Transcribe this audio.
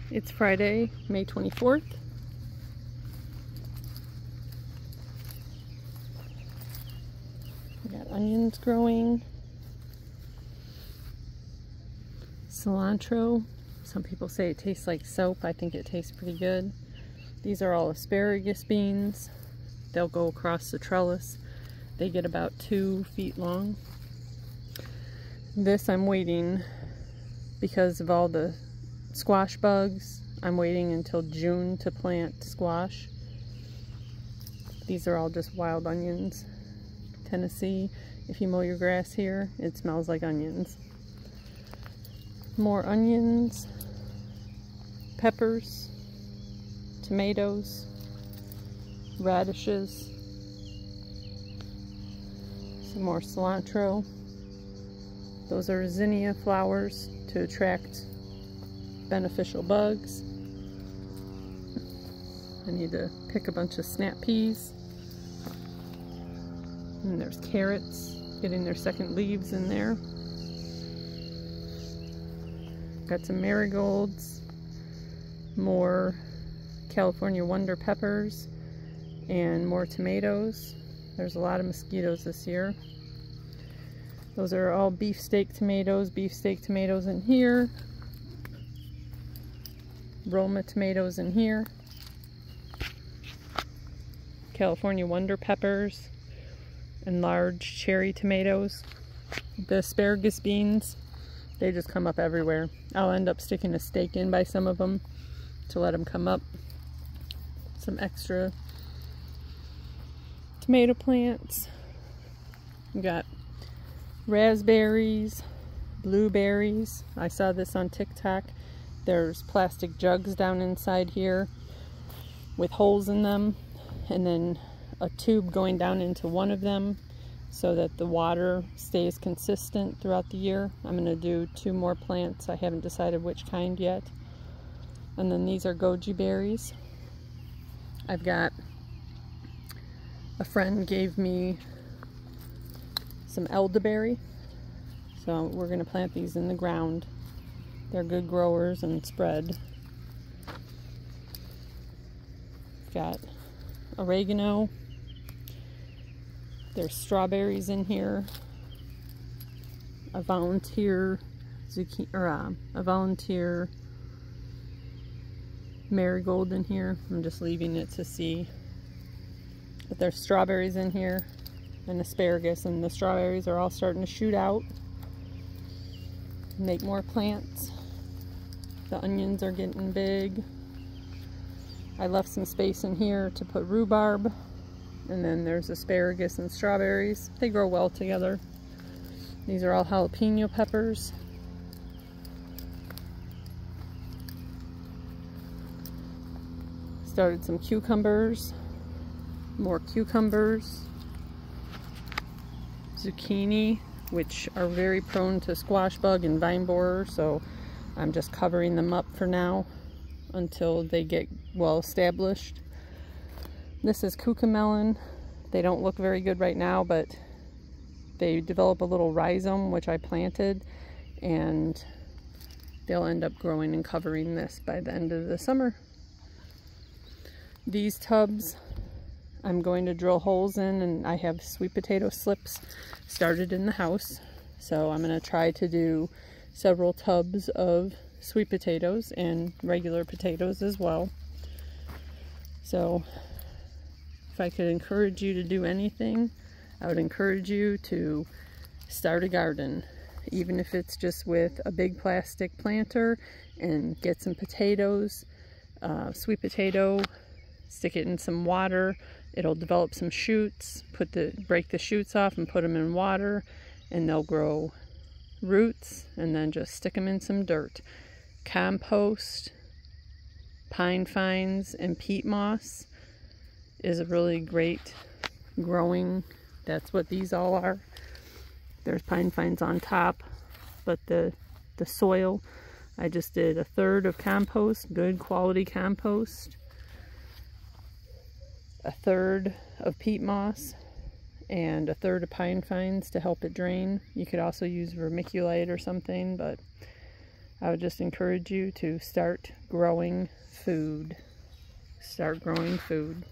It's Friday, May 24th. We got onions growing, cilantro. Some people say it tastes like soap. I think it tastes pretty good. These are all asparagus beans. They'll go across the trellis. They get about 2 feet long. This I'm waiting because of all the squash bugs. I'm waiting until June to plant squash. These are all just wild onions. Tennessee, if you mow your grass here, it smells like onions. More onions, peppers, tomatoes, radishes, some more cilantro. Those are zinnia flowers to attract beneficial bugs. I need to pick a bunch of snap peas. And there's carrots getting their second leaves in there. Got some marigolds, more California Wonder peppers, and more tomatoes. There's a lot of mosquitoes this year. Those are all beefsteak tomatoes in here. Roma tomatoes in here. California Wonder peppers and large cherry tomatoes. The asparagus beans, they just come up everywhere. I'll end up sticking a stake in by some of them to let them come up. Some extra tomato plants. We got raspberries, blueberries. I saw this on TikTok. There's plastic jugs down inside here with holes in them, and then a tube going down into one of them so that the water stays consistent throughout the year. I'm going to do 2 more plants. I haven't decided which kind yet. And then these are goji berries. I've got a friend gave me some elderberry, so we're going to plant these in the ground. They're good growers and spread. Got oregano. There's strawberries in here. A volunteer zucchini, or a volunteer marigold in here. I'm just leaving it to see. But there's strawberries in here and asparagus, and the strawberries are all starting to shoot out. Make more plants. The onions are getting big. I left some space in here to put rhubarb, and then there's asparagus and strawberries. They grow well together. These are all jalapeno peppers. Started some cucumbers, more cucumbers, zucchini, which are very prone to squash bug and vine borer, so I'm just covering them up for now until they get well established. This is cucamelon. They don't look very good right now, but they develop a little rhizome, which I planted, and they'll end up growing and covering this by the end of the summer. These tubs I'm going to drill holes in, and I have sweet potato slips started in the house, so I'm going to try to do several tubs of sweet potatoes and regular potatoes as well. So if I could encourage you to do anything, I would encourage you to start a garden, even if it's just with a big plastic planter, and get some potatoes, sweet potato, stick it in some water. It'll develop some shoots. Break the shoots off and put them in water, and they'll grow roots, and then just stick them in some dirt. Compost, pine fines, and peat moss is a really great growing. That's what these all are. There's pine fines on top, but the soil, I just did 1/3 of compost, good quality compost, 1/3 of peat moss, and 1/3 of pine fines to help it drain. You could also use vermiculite or something, but I would just encourage you to start growing food. Start growing food.